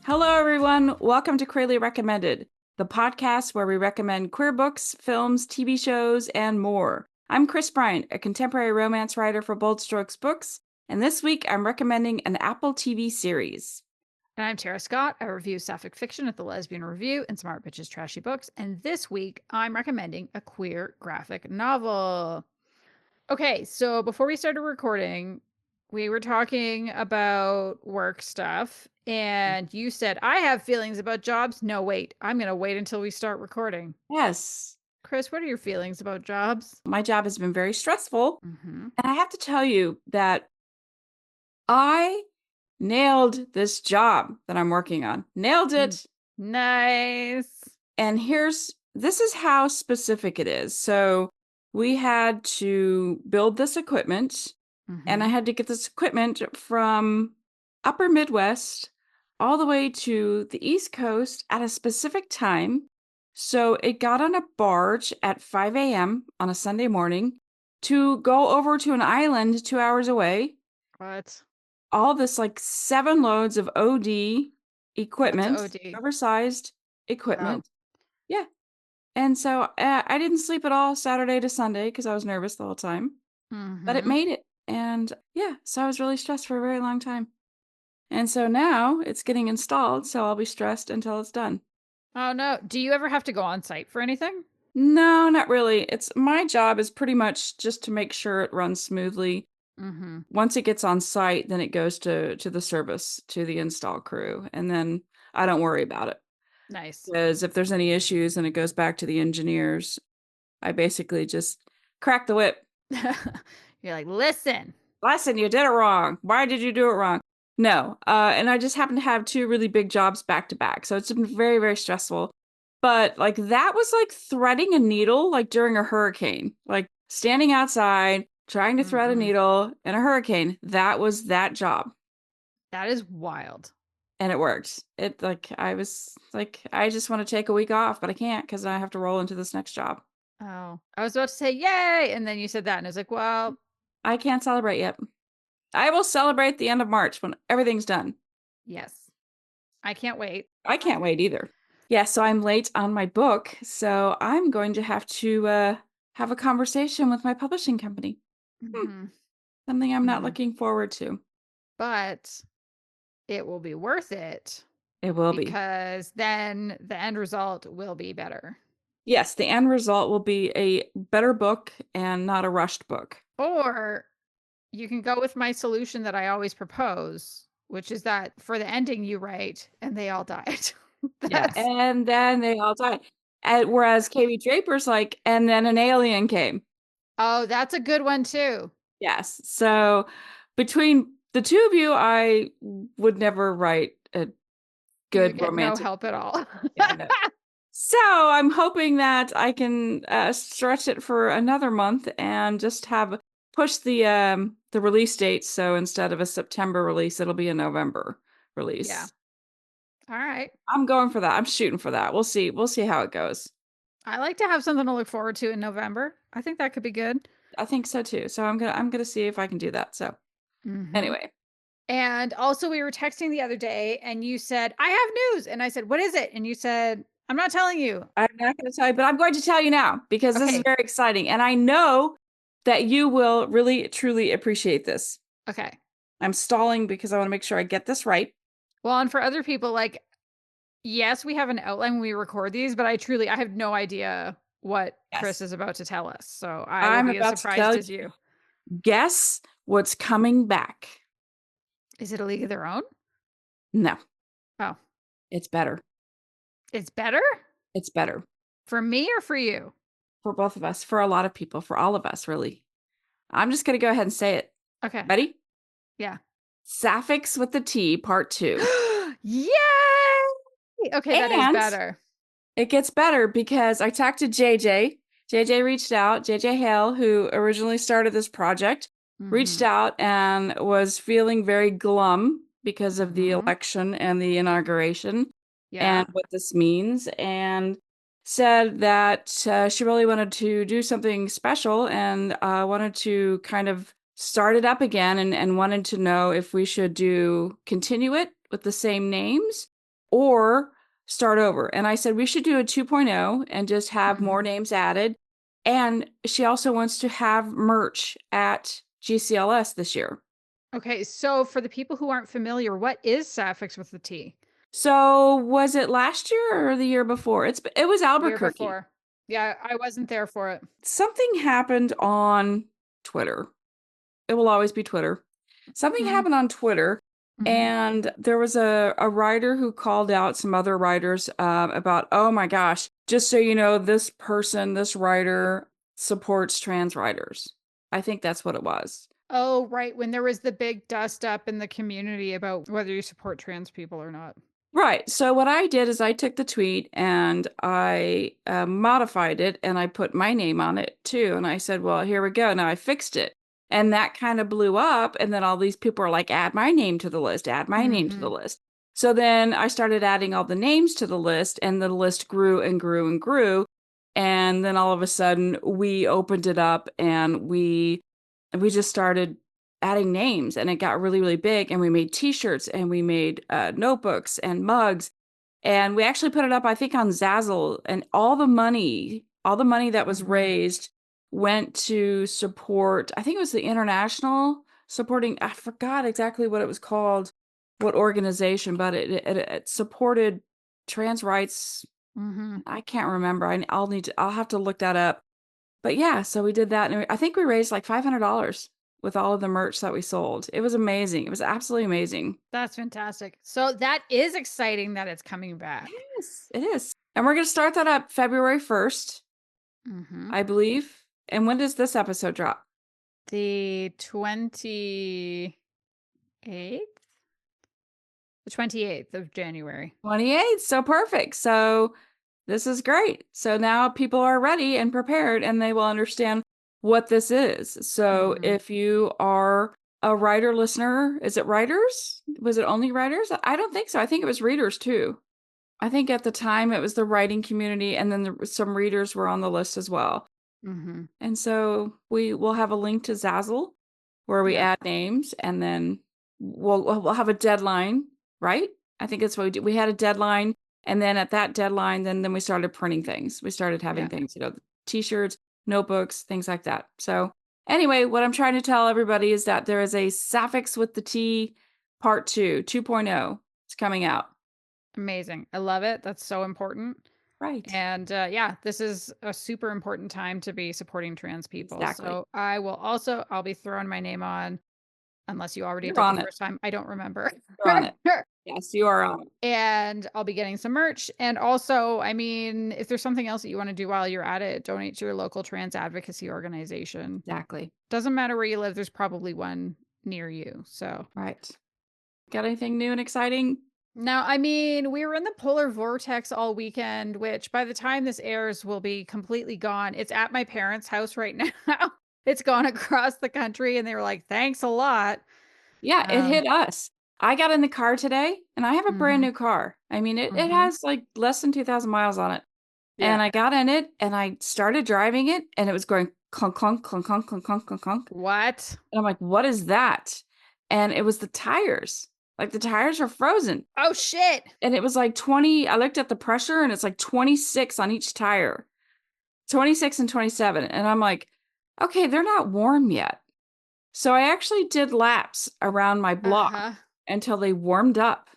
Hello, everyone. Welcome to Queerly Recommended, the podcast where we recommend queer books, films, TV shows, and more. I'm Kris Bryant, a contemporary romance writer for Bold Strokes Books, and this week I'm recommending an Apple TV series. And I'm Tara Scott. I review sapphic fiction at the Lesbian Review and Smart Bitches Trashy Books. And this week I'm recommending a queer graphic novel. Okay, so before we started recording, we were talking about work stuff, and you said, I have feelings about jobs. No, wait, I'm going to wait until we start recording. Yes, Kris, what are your feelings about jobs? my job has been very stressful, Mm-hmm. and I have to tell you that I nailed this job that I'm working on. Nailed it. Nice. And this is how specific it is. So we had to build this equipment, and I had to get this equipment from upper Midwest all the way to the East Coast at a specific time. So it got on a barge at 5 a.m. on a Sunday morning to go over to an island 2 hours away. What? All this like 7 loads of OD equipment, What's OD? oversized Oh. equipment. Yeah. And so I didn't sleep at all Saturday to Sunday because I was nervous the whole time, but it Mm-hmm. made it. And yeah, so I was really stressed for a very long time. And so now it's getting installed, so I'll be stressed until it's done. Oh, no. Do you ever have to go on site for anything? No, not really. My job is pretty much just to make sure it runs smoothly. Mm-hmm. Once it gets on site, then it goes to the service, to the install crew, and then I don't worry about it. Nice. Because if there's any issues and it goes back to the engineers, I basically just crack the whip. You're like, listen, You did it wrong. Why did you do it wrong? No. And I just happened to have 2 really big jobs back to back. So it's been very, very stressful. But like that was like threading a needle like during a hurricane. Like standing outside, trying to thread a needle in a hurricane. That was that job. that is wild. And it worked. I was like, I just want to take a week off, but I can't because I have to roll into this next job. Oh, I was about to say, yay. And then you said that. And I was like, well, I can't celebrate yet. I will celebrate the end of March when everything's done. yes, I can't wait. I can't wait either. Yeah, so I'm late on my book, so I'm going to have to have a conversation with my publishing company. Mm-hmm. Something I'm not looking forward to. But it will be worth it It will be. because then the end result will be better. Yes, the end result will be a better book and not a rushed book. Or you can go with my solution that I always propose, which is that for the ending you write and they all died. Yeah, That's and then they all died. Whereas KB Draper's like, and then an alien came. Oh, that's a good one too. Yes. So between the two of you, I would never write a You would good get no romantic. help at all. Yeah, no. So I'm hoping that I can stretch it for another month and just push the release date. So instead of a September release, it'll be a November release. Yeah. All right. I'm going for that. I'm shooting for that. We'll see. We'll see how it goes. I like to have something to look forward to in November. I think that could be good. I think so too. So I'm gonna see if I can do that. So anyway, And also, we were texting the other day, and you said, I have news. And I said, what is it? And you said, I'm not telling you. I'm not going to tell you, but I'm going to tell you now because this is Okay. very exciting, and I know that you will really truly appreciate this. Okay. I'm stalling because I want to make sure I get this right. Well, and for other people, like, yes, we have an outline when we record these, but I have no idea what Kris Yes. is about to tell us. So I will I'm be as about to tell surprised as you. Guess what's coming back? Is it A League of Their Own? No, Oh, it's better. it's better It's better for me or for you? for both of us, for a lot of people, for all of us, really. I'm just going to go ahead and say it. Okay. Ready? Yeah. Sapphics with the T, part 2. Yay! Okay, that is And better. it gets better because I talked to JJ. JJ reached out. JJ Hale, who originally started this project, reached out and was feeling very glum because of the election and the inauguration and what this means, and said that she really wanted to do something special and wanted to kind of started up again and wanted to know if we should continue it with the same names or start over. And I said we should do a 2.0 and just have more names added. And she also wants to have merch at GCLS this year. Okay, so for the people who aren't familiar, what is Sapphics with the T? So was it last year or the year before? It was Year Albuquerque. before. Yeah, I wasn't there for it. Something happened on Twitter. It will always be Twitter. Something Mhm. happened on Twitter, Mhm. and there was a writer who called out some other writers about, oh my gosh, just so you know, this person, this writer supports trans writers. I think that's what it was. Oh, right, when there was the big dust up in the community about whether you support trans people or not. Right. So what I did is I took the tweet and I modified it and I put my name on it too. And I said, well, here we go. Now I fixed it. And that kind of blew up. And then all these people are like, add my name to the list, add my name to the Mhm. list. So then I started adding all the names to the list and the list grew and grew and grew. And then all of a sudden we opened it up and we just started adding names and it got really, really big. And we made t-shirts and we made notebooks and mugs. And we actually put it up, I think, on Zazzle. And all the money that was Mhm. raised went to support, I think it was the international supporting, I forgot exactly what it was called, what organization, but it supported trans rights. Mhm. I can't remember. I'll have to look that up. But yeah, so we did that, and I think we raised like $500 with all of the merch that we sold. It was amazing. It was absolutely amazing. That's fantastic. So that is exciting that it's coming back. Yes, it is. And we're going to start that up February 1st, Mhm. I believe. And when does this episode drop? The 28th? The 28th of January. 28th. So perfect. So this is great. So now people are ready and prepared and they will understand what this is. So Mhm. if you are a writer listener, is it writers? Was it only writers? I don't think so. I think it was readers too. I think at the time it was the writing community, and then some readers were on the list as well. Mhm. And so we will have a link to Zazzle where we Yeah. add names, and then we'll have a deadline, right? I think that's what we did. We had a deadline, and then at that deadline, then we started printing things. We started having Yeah. things, t-shirts, notebooks, things like that. So anyway, what I'm trying to tell everybody is that there is a Sapphics with the T part 2, 2.0. It's coming out. Amazing. I love it. That's so important. Right. And yeah, this is a super important time to be supporting trans people. Exactly. So I'll be throwing my name on, unless you already You're did the on it. first time. I don't remember. You're on it. Yes, you are on it. And I'll be getting some merch. And also, I mean, if there's something else that you want to do while you're at it, donate to your local trans advocacy organization. Exactly. Doesn't matter where you live, there's probably one near you. So Right. Got anything new and exciting? now, I mean, we were in the Polar Vortex all weekend, which by the time this airs will be completely gone. It's at my parents' house right now. It's gone across the country, and they were like, "Thanks a lot." Yeah, it Um, hit us. I got in the car today and I have a brand mhm, new car. I mean, it mhm. has like less than 2,000 miles on it. Yeah. And I got in it and I started driving it and it was going clunk, clunk, clunk, clunk, clunk, clunk, clunk, clunk. What? And I'm like, what is that? And it was the tires. Like the tires are frozen. Oh shit. And it was like 20. I looked at the pressure and it's like 26 on each tire, 26 and 27. And I'm like, okay, they're not warm yet. So I actually did laps around my block Uh-huh. until they warmed up.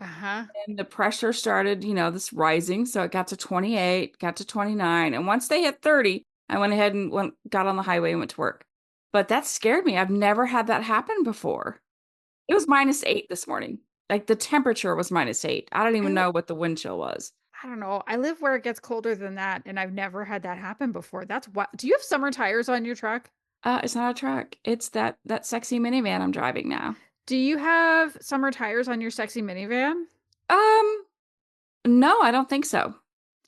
Uh-huh. And the pressure started, this rising. So it got to 28, got to 29. And once they hit 30, I went ahead and got on the highway and went to work. But that scared me. I've never had that happen before. It was -8 this morning. Like the temperature was -8. I don't I even li know what the wind chill was. I don't know. I live where it gets colder than that, and I've never had that happen before. That's what. Do you have summer tires on your truck? It's not a truck. It's that sexy minivan I'm driving now. Do you have summer tires on your sexy minivan? Um, no, I don't think so.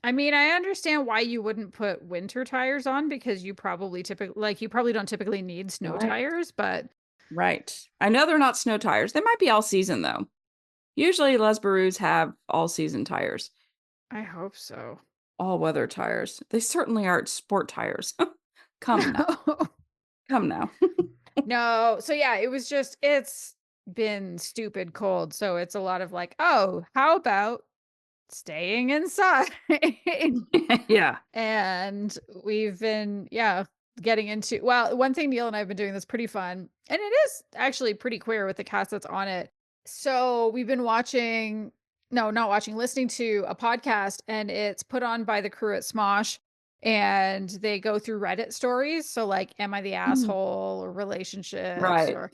I mean, I understand why you wouldn't put winter tires on because you probably don't typically need snow Right. tires, but Right. I know they're not snow tires. They might be all season though. Usually Les Barus have all season tires, I hope so. all weather tires. They certainly aren't sport tires. Come now. Come now. No, so yeah, it's been stupid cold, so it's a lot of like, "Oh, how about staying inside?" Yeah. And we've been, yeah, getting into well, one thing Neil and I have been doing that's pretty fun, and it is actually pretty queer with the cast that's on it. So we've been watching no, not watching, listening to a podcast, and it's put on by the crew at Smosh, and they go through Reddit stories. So like, am I the Mm. asshole or relationships Right. or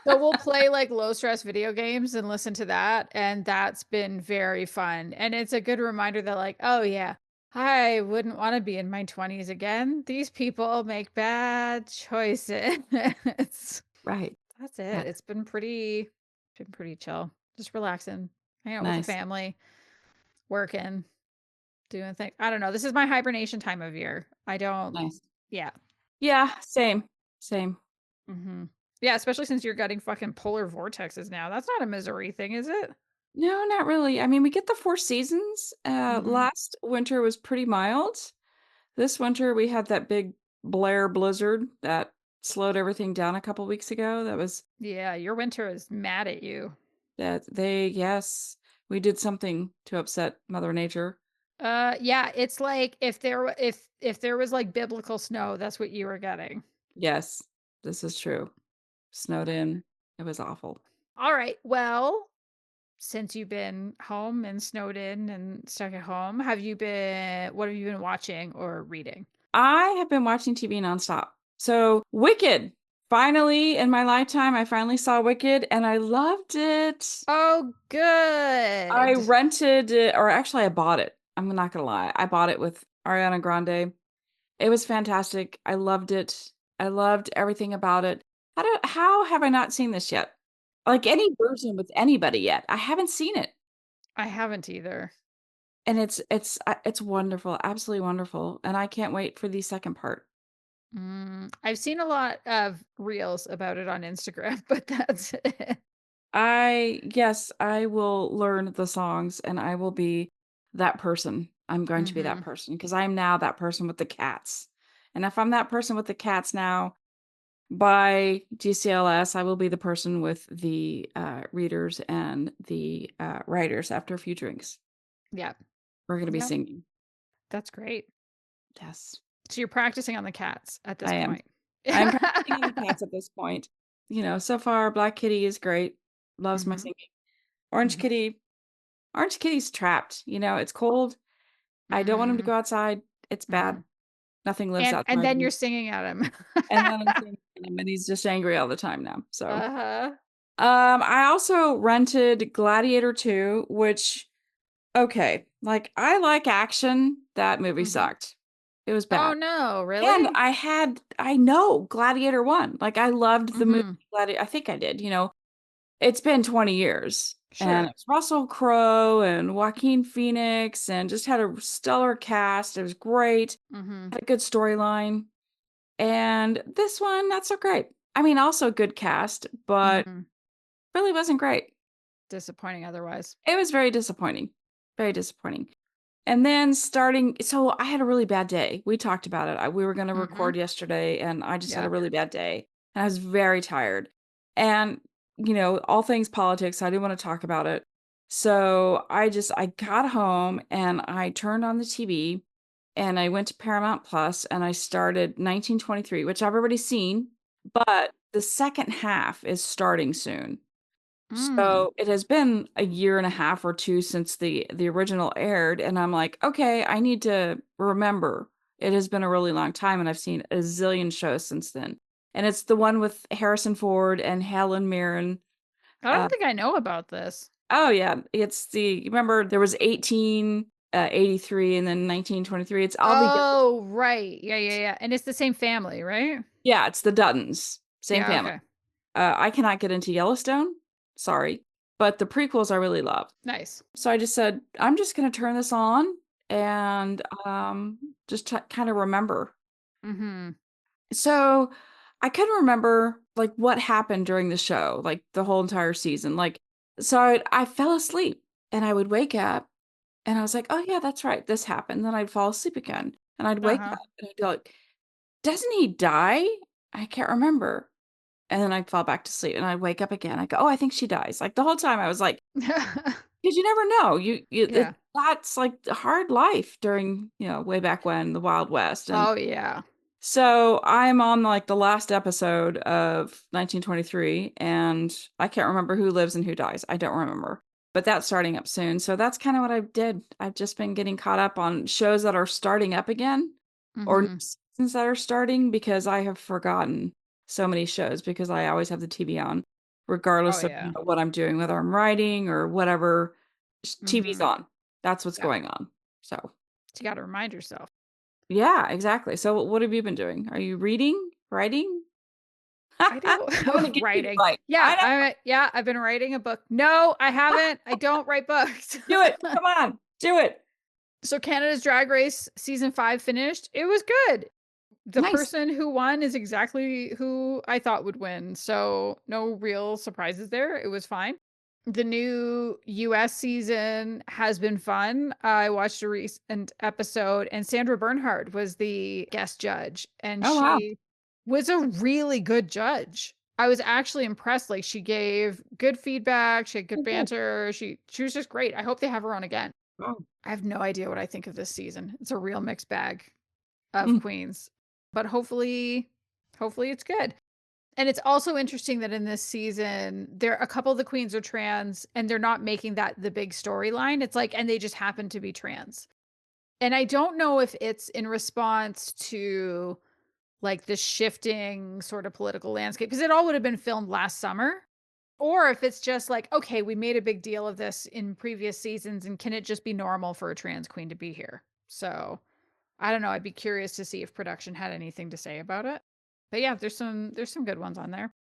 so we'll play like low stress video games and listen to that. And that's been very fun. And it's a good reminder that, like, oh, yeah, I wouldn't want to be in my 20s again. These people make bad choices. Right. That's Yeah. it. Been pretty chill. Just relaxing, hanging out with the Nice. family, working, doing things. I don't know. This is my hibernation time of year. I don't, Nice. yeah. Yeah, same. Same. Hmm. Yeah, especially since you're getting fucking polar vortexes now. That's not a Missouri thing, is it? No, not really. I mean, we get the 4 seasons. Hmm. Last winter was pretty mild. This winter, we had that big Blair blizzard that slowed everything down a couple weeks ago. That was Yeah, your winter is mad at you. that they yes, we did something to upset Mother Nature. Yeah, it's like if there was like biblical snow, that's what you were getting. Yes, this is true. Snowed in. It was awful. All right. Well, since you've been home and snowed in and stuck at home, what have you been watching or reading? I have been watching TV nonstop. So, Wicked. Finally, in my lifetime, I finally saw Wicked and I loved it. Oh, I good. rented it, or actually, I bought it. I'm not gonna lie. I bought it with Ariana Grande. It was fantastic. I loved it. I loved everything about it. How have I not seen this yet? Like any version with anybody yet. I haven't seen it. I haven't either. And it's wonderful, absolutely wonderful, and I can't wait for the second part. I've seen a lot of reels about it on Instagram, but that's it. Yes, I will learn the songs and I will be that person. I'm going to be that Hmm. person because I'm now that person with the cats. And if I'm that person with the cats now, by GCLS, I will be the person with the readers and the writers after a few drinks. Yeah. We're going to be Yep. singing. That's great. Yes, So you're practicing on the cats at this I am. point. I'm practicing on the cats at this point. So far, Black Kitty is great. Loves my Hmm. singing. Orange Hmm. Kitty, Orange Kitty's trapped. It's cold. I don't want him to Hmm. go outside. It's Hmm. bad. Nothing lives And outside then you're anymore. singing at him. And then I'm singing to him, and he's just angry all the time now. So, Uh-huh. I also rented Gladiator 2, which okay, like I like action. That movie Hmm. sucked. It was Oh bad. no, And really? I know Gladiator 1. Like I loved the movie Hmm. Gladiator. I think I did. It's been 20 years. And Sure. it's Russell Crowe and Joaquin Phoenix and just had a stellar cast. It was great. Hmm. Had a good storyline. And this one, not so great. I mean, also good cast, but Hmm. really wasn't great. Disappointing otherwise. It was very disappointing. Very disappointing. And then so I had a really bad day. We talked about it. We were going to Hmm. record yesterday, and I just had a Yeah. really bad day. And I was very tired. And, all things politics, I didn't want to talk about it. So I got home and I turned on the TV and I went to Paramount Plus and I started 1923, which I've already seen, but the second half is starting soon. Mm. So it has been a year and a half or 2 since the original aired, and I'm like, "Okay, I need to remember. It has been a really long time, and I've seen a zillion shows since then." And it's the one with Harrison Ford and Helen Mirren. I Uh, don't think I know about this. oh, yeah, remember there was 1883 and then 1923. It's all together. Oh, right. Yeah, yeah, yeah. And it's the same family, right? Yeah, it's the Duttons, same Yeah, family. okay. I cannot get into Yellowstone, sorry, but the prequels I really love. Nice. So I just said, "I'm just gonna turn this on and, just kinda remember." Mhm. So, I couldn't remember, like, what happened during the show, like, the whole entire season, like so I fell asleep, and I would wake up, and I was like, "Oh, yeah, that's right, this happened." Then I'd fall asleep again, and I'd wake Uh-huh. up, and I'd be like, "Doesn't he die?" I can't remember. And then I'd fall back to sleep and I'd wake up again. I go, oh, I think she dies. Like the whole time I was like, because you never know. Yeah. That's like a hard life during, way back when the Wild West. And Oh, yeah. so I'm on like the last episode of 1923 and I can't remember who lives and who dies. I don't remember. But that's starting up soon. So that's kind of what I did. I've just been getting caught up on shows that are starting up again or new Mhm. seasons that are starting because I have forgotten so many shows because I always have the TV on, Oh, regardless of yeah. what I'm doing, whether I'm writing or whatever, TV's Mhm. on. That's what's Yeah. going on. So You gotta remind yourself. yeah, exactly. So what have you been doing? Are you reading, writing? I do. I'm gonna get you to Writing. write. Yeah, I know. I've been writing a book. No, I haven't. I don't write books. Do it. Come on. Do it. So Canada's Drag Race season 5 finished. It was good. The Nice. person who won is exactly who I thought would win. So no real surprises there. It was fine. The new US season has been fun. I watched a recent episode and Sandra Bernhard was the guest judge and Oh wow. she was a really good judge. I was actually impressed. Like she gave good feedback, she had good Oh, good. banter. She was just great. I hope they have her on again. Oh. I have no idea what I think of this season. It's a real mixed bag of Mm. queens, but hopefully it's good. And it's also interesting that in this season, there a couple of the queens are trans and they're not making that the big storyline. It's like, and they just happen to be trans. And I don't know if it's in response to like the shifting sort of political landscape, because it all would have been filmed last summer, or if it's just like, okay, we made a big deal of this in previous seasons, and can it just be normal for a trans queen to be here? So I don't know. I'd be curious to see if production had anything to say about it. But yeah, there's some good ones on there.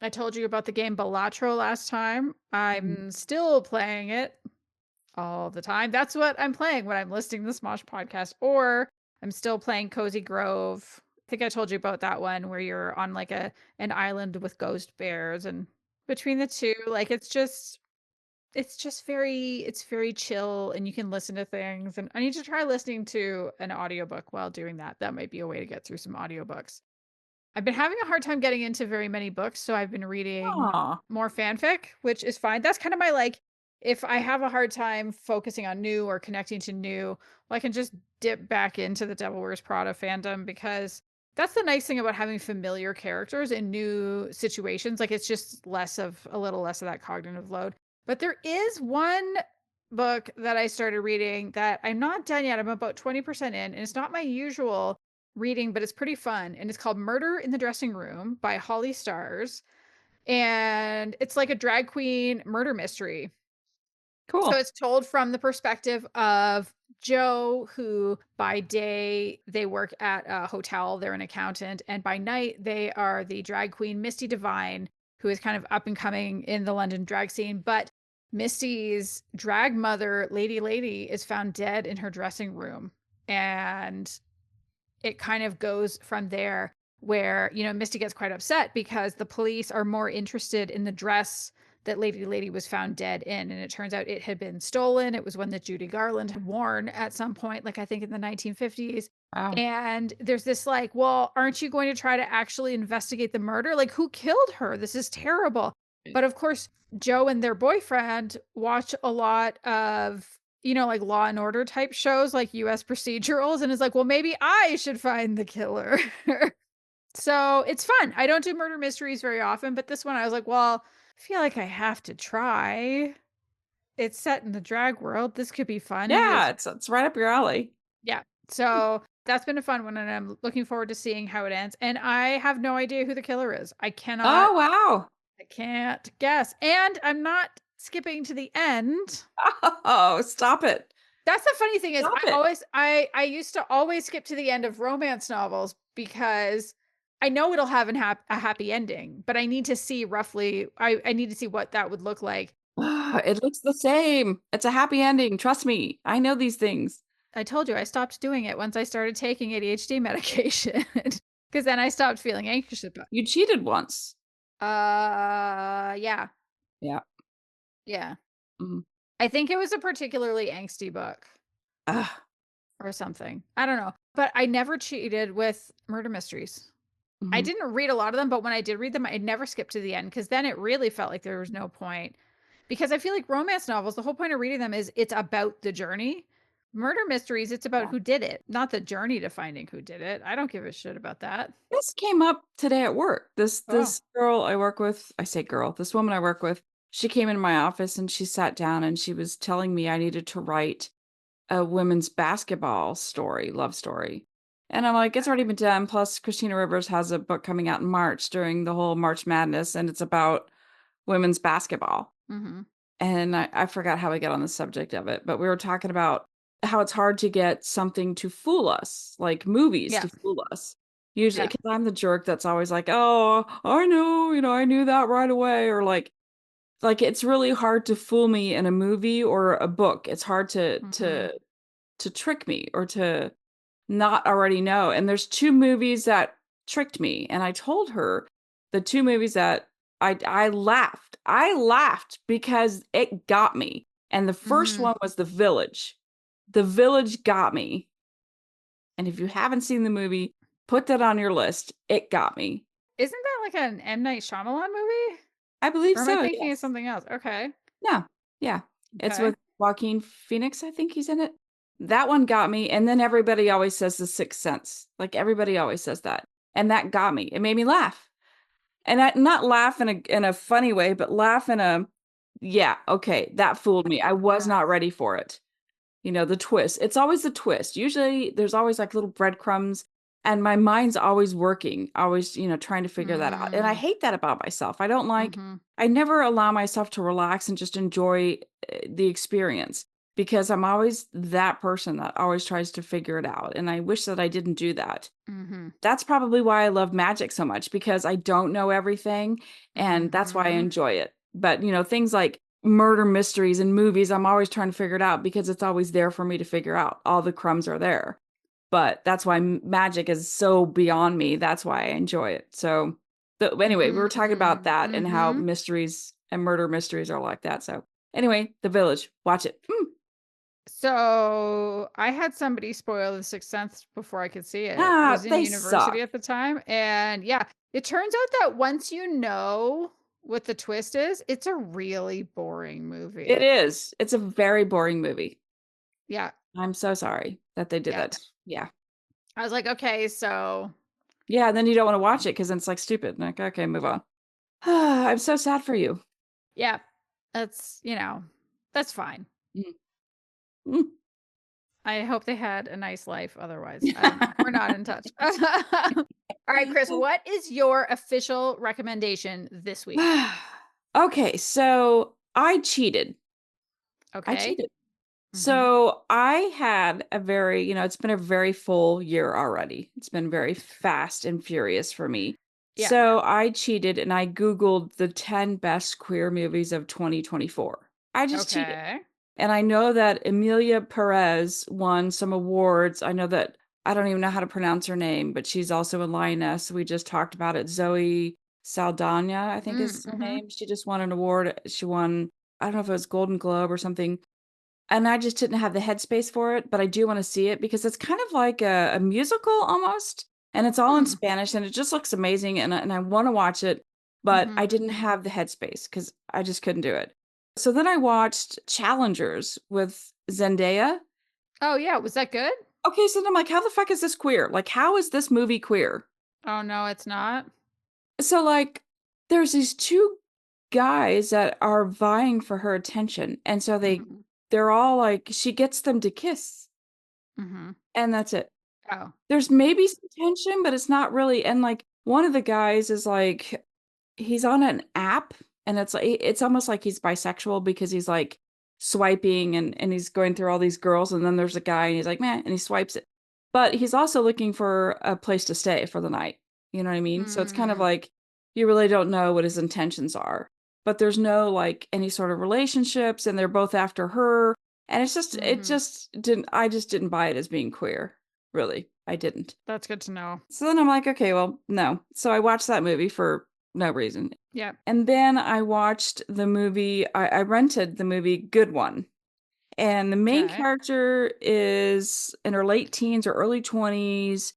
I told you about the game Balatro last time. Mm. I'm still playing it all the time. That's what I'm playing when I'm listening to the Smosh podcast, or I'm still playing Cozy Grove. I think I told you about that one where you're on like an island with ghost bears, and between the two, like it's very chill and you can listen to things. And I need to try listening to an audiobook while doing that. That might be a way to get through some audiobooks. I've been having a hard time getting into very many books, so I've been reading Aw. more fanfic, which is fine. That's kind of my like, if I have a hard time focusing on new or connecting to new, well, I can just dip back into the Devil Wears Prada fandom, because that's the nice thing about having familiar characters in new situations. Like it's just a little less of that cognitive load. But there is one book that I started reading that I'm not done yet. I'm about 20% in, and it's not my usual reading, but it's pretty fun. And it's called Murder in the Dressing Room by Holly Stars. And it's like a drag queen murder mystery. So Cool. it's told from the perspective of Joe, who by day they work at a hotel, they're an accountant, and by night they are the drag queen Misty Divine, who is kind of up and coming in the London drag scene. But Misty's drag mother, Lady, is found dead in her dressing room. And it kind of goes from there, where, Misty gets quite upset because the police are more interested in the dress that Lady was found dead in. And it turns out it had been stolen. It was one that Judy Garland had worn at some point, like I think in the 1950s. Wow. And there's this like, well, aren't you going to try to actually investigate the murder? Like, who killed her? This is terrible. But of course, Joe and their boyfriend watch a lot of, like Law and Order type shows, like US procedurals, and is like, well, maybe I should find the killer. So it's fun. I don't do murder mysteries very often, but this one I was like, well, I feel like I have to try. It's set in the drag world. This could be fun. And Yeah, it's, it's right up your alley. yeah. So that's been a fun one. And I'm looking forward to seeing how it ends. And I have no idea who the killer is. Oh wow. I can't guess. And I'm not skipping to the end. Oh, stop it. That's the funny thing is Stop I it. always I used to always skip to the end of romance novels because I know it'll have a happy ending, but I need to see roughly I need to see what that would look like. It looks the same. It's a happy ending. Trust me. I know these things. I told you I stopped doing it once I started taking ADHD medication because then I stopped feeling anxious about. You cheated once. Yeah. Yeah. Yeah. Mhm. I think it was a particularly angsty book Ugh. or something. I don't know. But I never cheated with murder mysteries. I Mhm. didn't read a lot of them, but when I did read them, I never skipped to the end because then it really felt like there was no point. Because I feel like romance novels, the whole point of reading them is it's about the journey. Murder mysteries, it's about Yeah. who did it, not the journey to finding who did it. I don't give a shit about that. This came up today at work. This Oh. this girl I work with, I say girl, this woman I work with, she came into my office and she sat down and she was telling me I needed to write a women's basketball story, love story. And I'm like, it's already been done. Plus, Christina Rivers has a book coming out in March during the whole March Madness, and it's about women's basketball. Mm-hmm. And I forgot how we got on the subject of it, but we were talking about how it's hard to get something to fool us, like movies Yeah. to fool us. Usually, Yeah. because I'm the jerk that's always like, "Oh, I know, I knew that right away," or like it's really hard to fool me in a movie or a book. It's hard to Mm-hmm. to trick me or to not already know. And there's two movies that tricked me, and I told her the two movies that I laughed. I laughed because it got me. And the first Mm-hmm. one was The Village. The Village got me. And if you haven't seen the movie, put that on your list. It got me. Isn't that like an M. Night Shyamalan movie? I believe Or am I so, thinking of yes. something else? Okay. Yeah. Yeah. It's Okay. with Joaquin Phoenix, I think he's in it. That one got me. And then everybody always says The Sixth Sense. Like everybody always says that. And that got me. It made me laugh. And I not laugh in a funny way, but laugh in a, yeah, okay, that fooled me. I was Yeah. not ready for it. The twist. It's always the twist. Usually there's always like little breadcrumbs, and my mind's always working, always, trying to figure that out. And I Mm. hate that about myself. Mm-hmm. I never allow myself to relax and just enjoy the experience because I'm always that person that always tries to figure it out. And I wish that I didn't do that. Mm-hmm. That's probably why I love magic so much because I don't know everything, and that's why I Mm-hmm. enjoy it. But, things like murder mysteries and movies, I'm always trying to figure it out because it's always there for me to figure out. All the crumbs are there. But that's why magic is so beyond me. That's why I enjoy it. So, anyway, we were talking about Mm-hmm. that and how Mm-hmm. mysteries and murder mysteries are like that. So, anyway, The Village, watch it. So I had somebody spoil The Sixth Sense before I could see it. I Ah, was in they university suck. at the time, and yeah, it turns out that once you know what the twist is, it's a really boring It movie. is. It's a very boring movie. Yeah, I'm so sorry that they did yeah. that. Yeah. I was like, okay, so Yeah, and then you don't wanna watch it because then it's, like, stupid. Like, "Okay, move on." I'm so sad for you. yeah, that's that's fine. Mm. Mm. I hope they had a nice life. Otherwise, I don't know. We're not in touch. All right, Kris, what is your official recommendation this week? Okay, so I cheated. I Okay. cheated. Mm-hmm. So I had a very, it's been a very full year already. It's been very fast and furious for me. Yeah. So I cheated and I Googled the 10 best queer movies of 2024. I just cheated. Okay. And I know that Emilia Perez won some awards. I know that I don't even know how to pronounce her name, but she's also a lioness. We just talked about it. Zoe Saldana, I think is her Mm-hmm. name. She just won an award. She won, I don't know if it was Golden Globe or something. And I just didn't have the headspace for it, but I do want to see it because it's kind of like a musical almost. And it's all in Hmm. Spanish and it just looks amazing. And I want to watch it, but Mm-hmm. I didn't have the headspace because I just couldn't do it. So then I watched Challengers with Zendaya. Oh yeah, was that good? Okay, so then I'm like, how the fuck is this queer? Like, how is this movie queer? Oh no, it's not. So like there's these two guys that are vying for her attention. And so Mm-hmm. they're all like she gets them to kiss Mm-hmm. and that's it. Oh. There's maybe some tension, but it's not really. And like one of the guys is like he's on an app and it's almost like he's bisexual because he's like swiping and he's going through all these girls and then there's a guy and he's like, man, and he swipes it. But he's also looking for a place to stay for the night. You know what I mean? So it's kind of Mm. like you really don't know what his intentions are. But there's no like any sort of relationships and they're both after her. And it Mm-hmm. just didn't I just didn't buy it as being queer. Really. I didn't. That's good to know. So then I'm like, okay, well, no. So I watched that movie for no reason. Yeah. And then I watched the movie, I rented the movie Good One. And the main Okay. character is in her late teens or early 20s.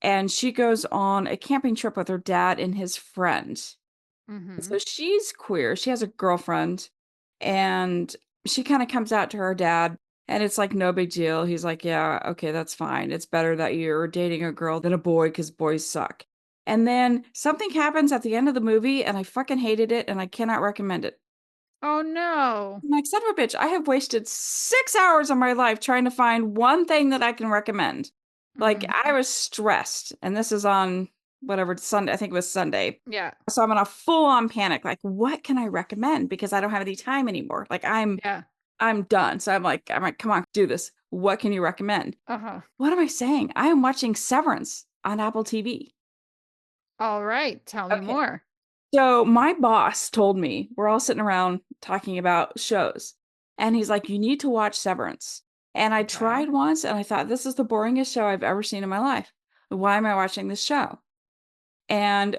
and she goes on a camping trip with her dad and his friend. So Mhm. she's queer. She has a girlfriend, and she kind of comes out to her dad, and it's like no big deal. He's like, "Yeah, okay, that's fine. It's better that you're dating a girl than a boy because boys suck." And then something happens at the end of the movie, and I fucking hated it, and I cannot recommend it. Oh, no. I'm like, son of a bitch, I have wasted 6 hours of my life trying to find one thing that I can recommend. Like, I Mhm. was stressed, and this is on whatever Sunday, I think it was Sunday. Yeah. So I'm in a full-on panic. Like, what can I recommend? Because I don't have any time anymore. Like, Yeah. I'm done. So I'm like, come on, do this. What can you recommend? Uh-huh. What am I saying? I am watching Severance on Apple TV. All right. Tell me Okay. more. So my boss told me, we're all sitting around talking about shows, and he's like, you need to watch Severance. And I Okay. tried once and I thought, this is the boringest show I've ever seen in my life. Why am I watching this show? And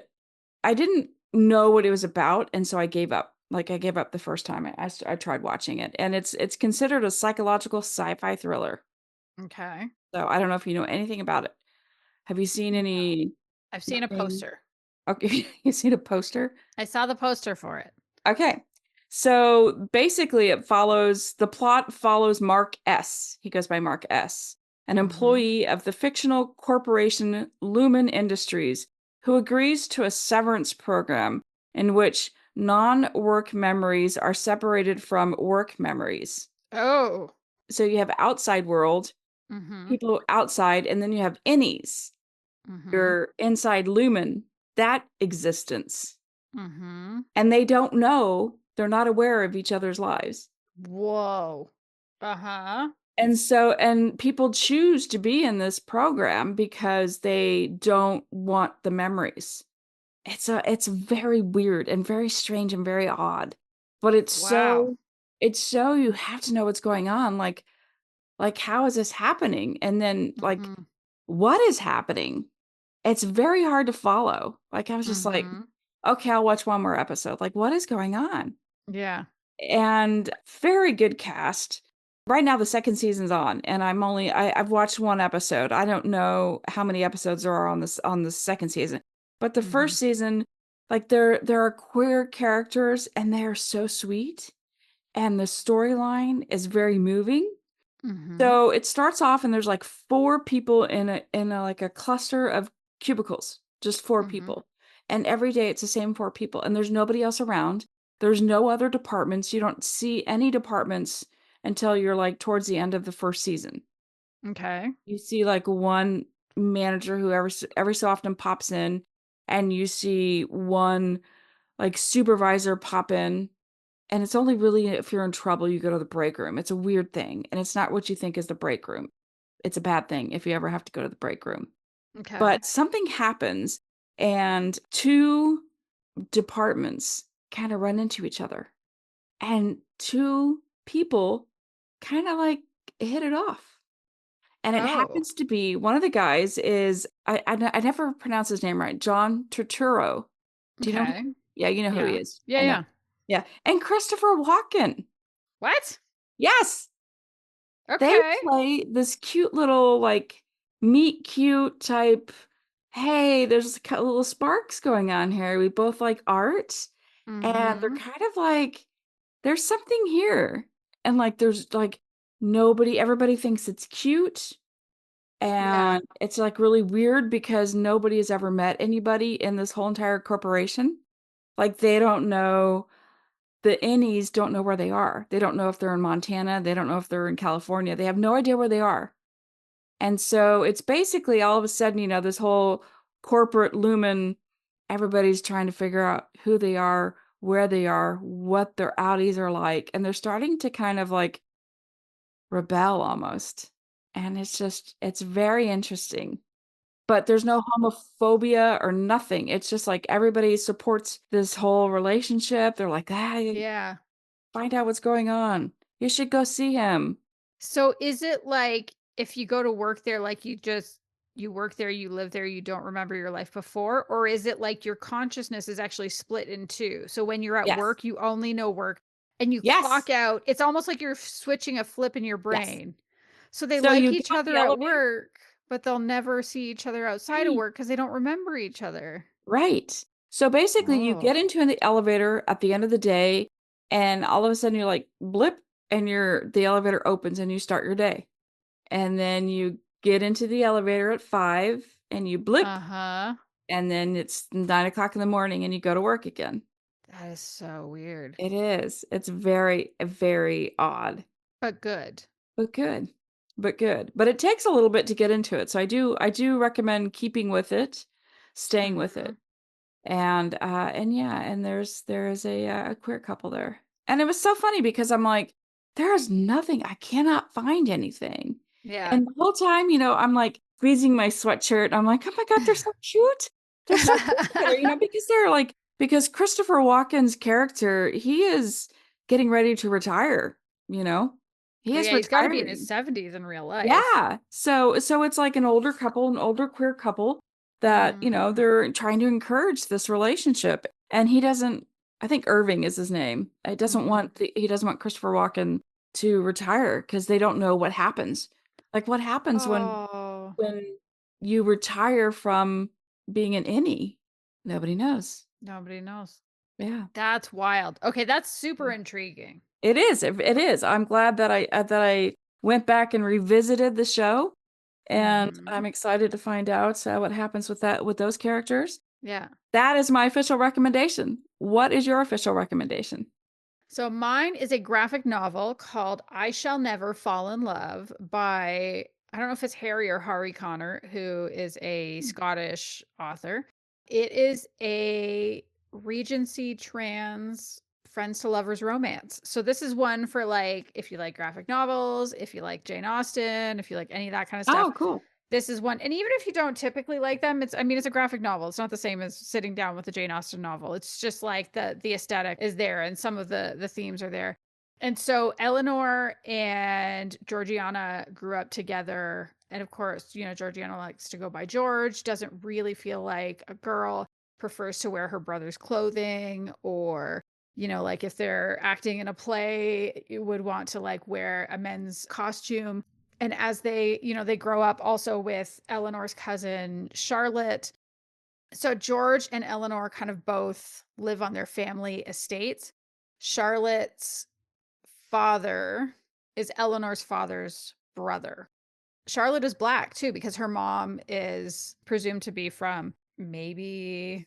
I didn't know what it was about, and so I gave up. Like I gave up the first time I tried watching it, and it's considered a psychological sci-fi thriller. Okay. So I don't know if you know anything about it. Have you seen No. any I've seen a nothing? poster. Okay, you seen a poster? I saw the poster for it. Okay. So basically the plot follows Mark S. He goes by Mark S., an Mhm. employee of the fictional corporation Lumen Industries, who agrees to a severance program in which non-work memories are separated from work memories. Oh. So you have outside world, Mhm. people outside, and then you have innies, Mhm. your inside Lumen, that existence. Mhm. And they don't know, they're not aware of each other's lives. Whoa. Uh-huh. And people choose to be in this program because they don't want the memories. It's very weird and very strange and very odd. But Wow. it's so you have to know what's going on. Like how is this happening? And then like Mhm. what is happening? It's very hard to follow. Like I was just like, Mhm. okay, I'll watch one more episode. Like what is going on? Yeah. And very good cast. Right now, the second season's on, and I've watched one episode. I don't know how many episodes there are on the second season, but the Mhm. first season, like there are queer characters, and they are so sweet, and the storyline is very moving. Mhm. So it starts off, and there's like four people in a like a cluster of cubicles, just four Mhm. people. And every day it's the same four people, and there's nobody else around. There's no other departments. You don't see any departments until you're like towards the end of the first season. Okay. You see like one manager who every so often pops in, and you see one like supervisor pop in, and it's only really if you're in trouble you go to the break room. It's a weird thing, and it's not what you think is the break room. It's a bad thing if you ever have to go to the break room. Okay. But something happens, and two departments kinda run into each other, and two people kinda, like, hit it off. And it Oh. happens to be one of the guys is I never pronounce his name right, John Turturro. Do you know Okay. him? Yeah, you know who he Yeah. is. Yeah, I know. yeah. Yeah, and Christopher Walken. What? Yes! They Okay. play this cute little, like, meet cute type, "Hey, there's little sparks going on here. We both like art." And they're Mhm. kind of like, "There's something here." And, like, there's, like, nobody everybody thinks it's cute, Yeah. and it's, like, really weird because nobody has ever met anybody in this whole entire corporation. Like, they don't know the innies don't know where they are. They don't know if they're in Montana, they don't know if they're in California, they have no idea where they are. And so it's basically all of a sudden, this whole corporate lumen, everybody's trying to figure out who they are, where they are, what their outies are like, and they're starting to kind of like rebel almost. And it's very interesting. But there's no homophobia or nothing. It's just like everybody supports this whole relationship. They're like, "Ah, Yeah. find out what's going on. You should go see him." So is it like if you go to work there, like you work there, you live there, you don't remember your life before? Or is it like your consciousness is actually split in two? So when you're at Yes. work, you only know work and you clock Yes. out. It's almost like you're switching a flip in your Yes. brain. So they So like you get each off the other at elevator. work. But they'll never see each other outside of Right. work because they don't remember each other. Right. So basically, you Oh. get into the elevator at the end of the day, and all of a sudden you're like blip, and the elevator opens and you start your day. And then you get into the elevator at 5 and you blip, Uh-huh. and then it's 9 o'clock in the morning and you go to work again. That is so weird, It is. It's very, very odd, but good. but good. But good. But it takes a little bit to get into it. So I do recommend keeping with it, staying with Mhm. it. And yeah, and there is a queer couple there. And it was so funny because I'm like, there is nothing, I cannot find anything. Yeah. And the whole time, I'm like squeezing my sweatshirt. I'm like, oh my God, they're so cute. They're so cute together, because they're like, because Christopher Walken's character, he is getting ready to retire, you know? He Well, is yeah, he's gotta be in his retiring. 70s in real life. Yeah. So it's like an older couple, an older queer couple that, Mhm. they're trying to encourage this relationship. And he doesn't, I think Irving is his name. Mhm. He doesn't want Christopher Walken to retire because they don't know what happens. Like what happens Oh, when you retire from being an innie? Nobody knows. nobody knows. Yeah. That's wild. Okay, that's super intriguing. It is. It is. I'm glad that I went back and revisited the show. And Mhm. I'm excited to find out what happens with those characters. Yeah. That is my official recommendation. What is your official recommendation? So mine is a graphic novel called I Shall Never Fall in Love by, I don't know if it's Harry or Hari Connor, who is a Hmm. Scottish author. It is a Regency trans friends to lovers romance. So this is one for like if you like graphic novels, if you like Jane Austen, if you like any of that kind of stuff. Oh, cool. This is one, and even if you don't typically like them, it's, I mean, it's a graphic novel. It's not the same as sitting down with a Jane Austen novel. It's just like the aesthetic is there and some of the themes are there. And so Eleanor and Georgiana grew up together. And of course, Georgiana likes to go by George, doesn't really feel like a girl, prefers to wear her brother's clothing, or like if they're acting in a play, you would want to like wear a men's costume. And as they grow up also with Eleanor's cousin Charlotte. So George and Eleanor kind of both live on their family estates. Charlotte's father is Eleanor's father's brother. Charlotte is black too because her mom is presumed to be from maybe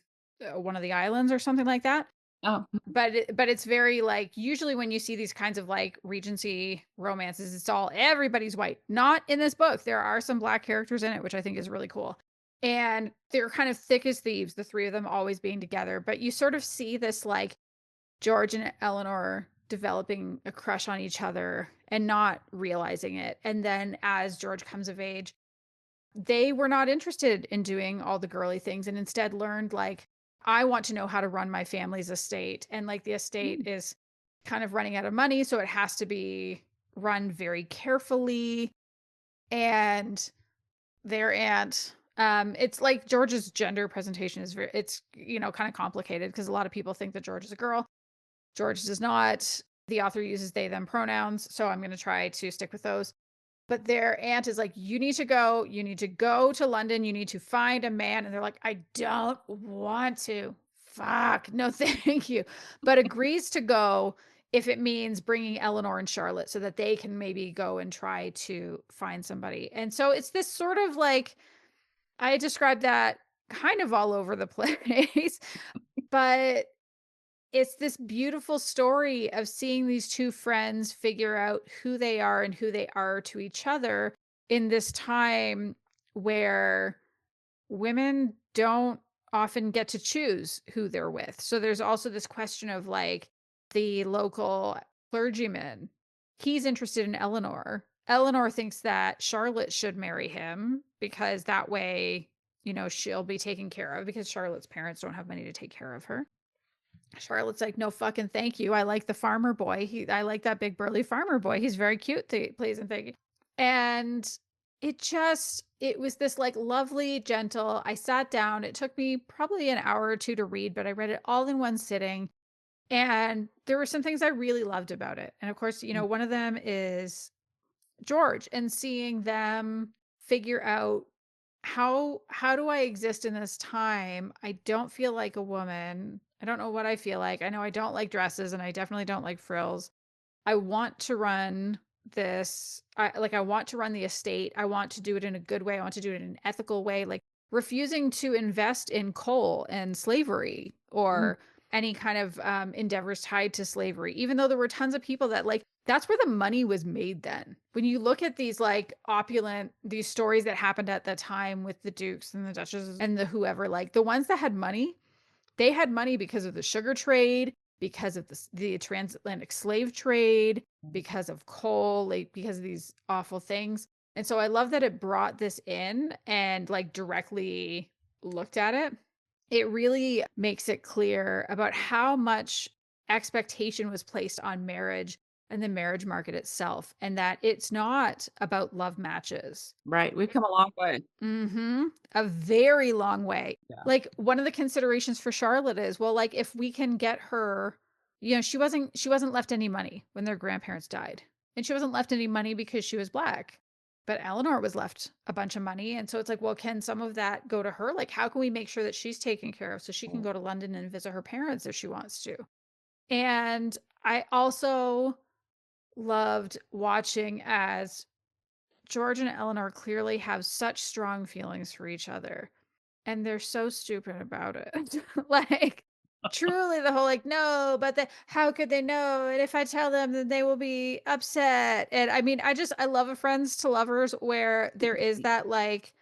one of the islands or something like that. Oh, But it's very like usually when you see these kinds of like Regency romances, it's all everybody's white. Not in this book. There are some black characters in it, which I think is really cool. And they're kind of thick as thieves, the three of them always being together. But you sort of see this like George and Eleanor developing a crush on each other and not realizing it. And then as George comes of age, they were not interested in doing all the girly things and instead learned like I want to know how to run my family's estate, and like the estate hmm. is kind of running out of money, so it has to be run very carefully. And their aunt, it's like George's gender presentation is very, it's kind of complicated because a lot of people think that George is a girl. George does not. The author uses they them pronouns, so I'm going to try to stick with those. But their aunt is like, you need to go to London, you need to find a man. And they're like, I don't want to. Fuck, no, thank you. But agrees to go if it means bringing Eleanor and Charlotte so that they can maybe go and try to find somebody. And so it's this sort of like, I described that kind of all over the place, but it's this beautiful story of seeing these two friends figure out who they are and who they are to each other in this time where women don't often get to choose who they're with. So there's also this question of like the local clergyman. He's interested in Eleanor. Eleanor thinks that Charlotte should marry him because that way, she'll be taken care of because Charlotte's parents don't have money to take care of her. Charlotte's like, no fucking thank you. I like the farmer boy. I like that big burly farmer boy. He's very cute. Please and thank you. And it was this like lovely, gentle. I sat down. It took me probably an hour or two to read, but I read it all in one sitting. And there were some things I really loved about it. And of course, one of them is George and seeing them figure out how do I exist in this time? I don't feel like a woman. I don't know what I feel like. I know I don't like dresses and I definitely don't like frills. I want to run this. I want to run the estate. I want to do it in a good way. I want to do it in an ethical way, like refusing to invest in coal and slavery Mm. or any kind of endeavors tied to slavery, even though there were tons of people that like that's where the money was made then. When you look at these like opulent, these stories that happened at the time with the dukes and the duchesses and the whoever, like the ones that had money, they had money because of the sugar trade, because of the transatlantic slave trade, because of coal, like because of these awful things. And so I love that it brought this in and like directly looked at it. It really makes it clear about how much expectation was placed on marriage and the marriage market itself, and that it's not about love matches. Right. We've come a long way. A very long way. Yeah. Like one of the considerations for Charlotte is, well, like if we can get her, you know, she wasn't left any money when their grandparents died. And she wasn't left any money because she was black. But Eleanor was left a bunch of money. And so it's like, well, can some of that go to her? Like, how can we make sure that she's taken care of so she can go to London and visit her parents if she wants to? And I also loved watching as George and Eleanor clearly have such strong feelings for each other, and they're so stupid about it. Like, truly, the whole like, no, but how could they know? And if I tell them, then they will be upset. And I mean, I love a friends to lovers where there is that like,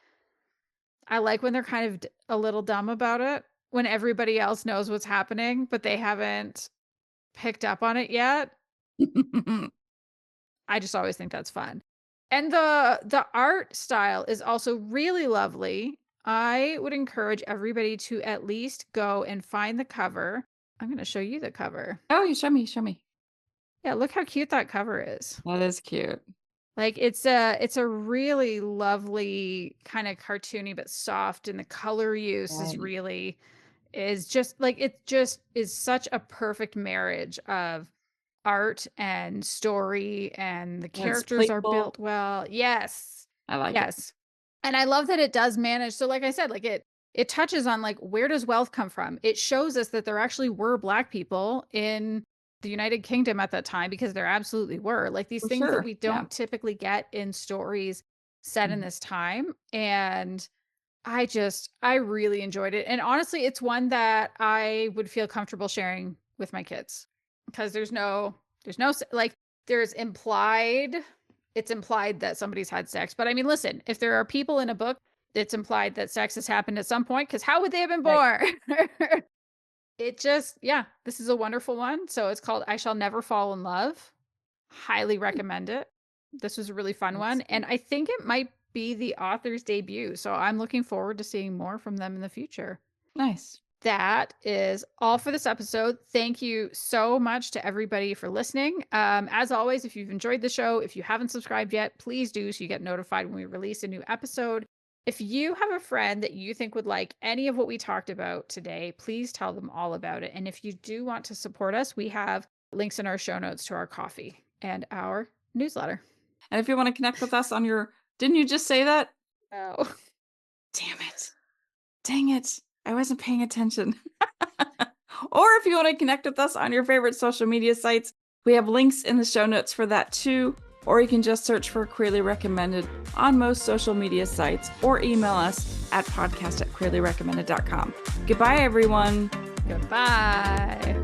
I like when they're kind of a little dumb about it when everybody else knows what's happening, but they haven't picked up on it yet. I just always think that's fun. And the art style is also really lovely. I would encourage everybody to at least go and find the cover. I'm going to show you the cover. Oh, you show me, show me. Yeah, look how cute that cover is. That is cute. Like it's a really lovely kind of cartoony but soft, and the color use is Right. really is just like it just is such a perfect marriage of art and story, and the And it's characters are playful. built well. Yes. I like it. Yes. And I love that it does manage. So like I said, like it touches on like where does wealth come from? It shows us that there actually were black people in the United Kingdom at that time, because there absolutely were. Like these For things that sure. we Yeah. don't typically get in stories set in Mhm. this time. And I really enjoyed it. And honestly, it's one that I would feel comfortable sharing with my kids, because there's no like there's implied it's implied that somebody's had sex. But I mean, listen, if there are people in a book, it's implied that sex has happened at some point, because how would they have been Right. born? It just, yeah, this is a wonderful one. So it's called I Shall Never Fall in Love. Highly recommend it. This was a really fun one. And Excellent. I think it might be the author's debut. So I'm looking forward to seeing more from them in the future. Nice. That is all for this episode. Thank you so much to everybody for listening. As always, if you've enjoyed the show, if you haven't subscribed yet, please do so you get notified when we release a new episode. If you have a friend that you think would like any of what we talked about today, please tell them all about it. And if you do want to support us, we have links in our show notes to our coffee and our newsletter. And if you want to connect with us on your, didn't you just say that? Oh, Damn it. Dang it. I wasn't paying attention. Or if you want to connect with us on your favorite social media sites, we have links in the show notes for that too. Or you can just search for Queerly Recommended on most social media sites, or email us at podcast@queerlyrecommended.com. Goodbye, everyone. goodbye.